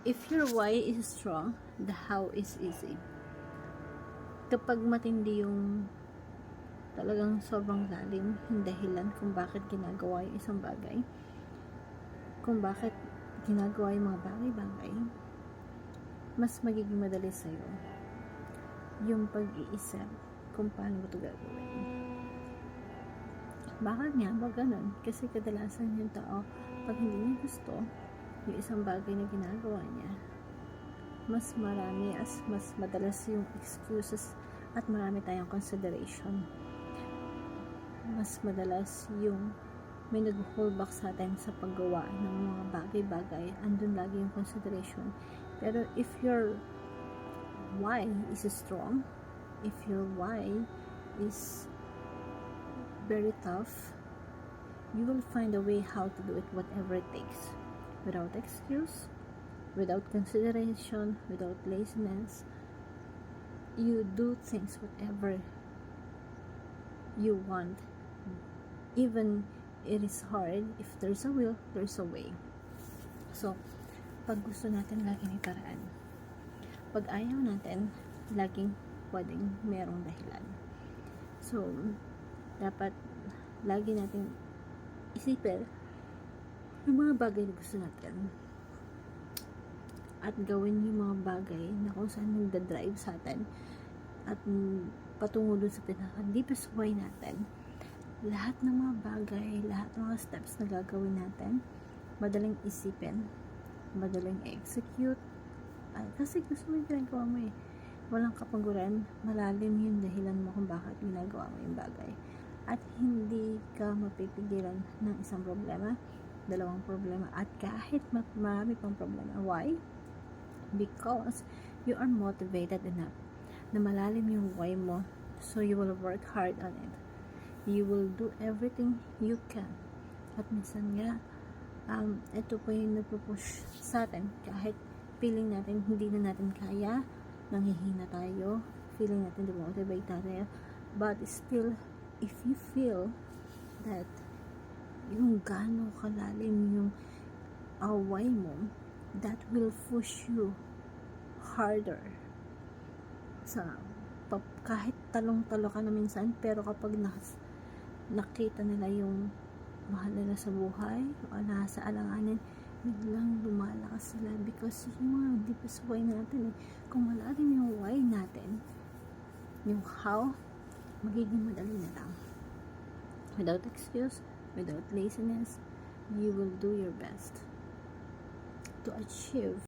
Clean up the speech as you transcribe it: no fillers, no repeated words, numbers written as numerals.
If your why is strong, the how is easy. Kapag matindi yung talagang sobrang lalim yung dahilan kung bakit ginagawa yung isang bagay, kung bakit ginagawa yung mga bagay-bagay, mas magiging madali sa'yo yung pag-iisip kung paano mo ito gagawin. Bakit nga ba ganun? Kasi kadalasan yung tao, pag hindi niya gusto yung isang bagay na ginagawa niya, mas marami mas madalas yung excuses at marami tayong consideration. Mas madalas yung may nag-hold back sa atin sa paggawa ng mga bagay-bagay, andun lagi yung consideration. Pero if your why is strong, if your why is very tough, you will find a way how to do it, whatever it takes, without excuse, without consideration, without laziness. You do things whatever you want, even it is hard. If there's a will, there's a way. So pag gusto natin, laging may paraan. Pag ayaw natin, laging pwedeng merong dahilan. So dapat lagi natin isipin yung mga bagay na gusto natin at gawin yung mga bagay na kung saan nagdadrive sa atin at patungo dun sa pinaka-deepest why natin. Lahat ng mga bagay, lahat ng mga steps na gagawin natin, madaling isipin, madaling execute, kasi gusto mo yung ginagawa mo eh. Walang kapaguran, malalim yung dahilan mo kung bakit ginagawa mo yung bagay. At hindi ka mapipigilan ng isang problema, dalawang problema, at kahit marami pang problema. Why? Because you are motivated enough na malalim yung why mo, so you will work hard on it. You will do everything you can. At minsan nga, ito po yung nagpupush sa atin, kahit feeling natin hindi na natin kaya, nanghihina tayo, feeling natin demotivate tayo, but still, if you feel that yung gaano kalalim yung why mo, that will push you harder sa kahit talong-talo ka na minsan, pero kapag nakita nila yung mahal nila sa buhay o nasa alanganin, biglang lumalakas sila because yung mga deepest why natin kung malalim yung why natin, yung how, magiging madali na lang. Without excuse, without laziness, you will do your best to achieve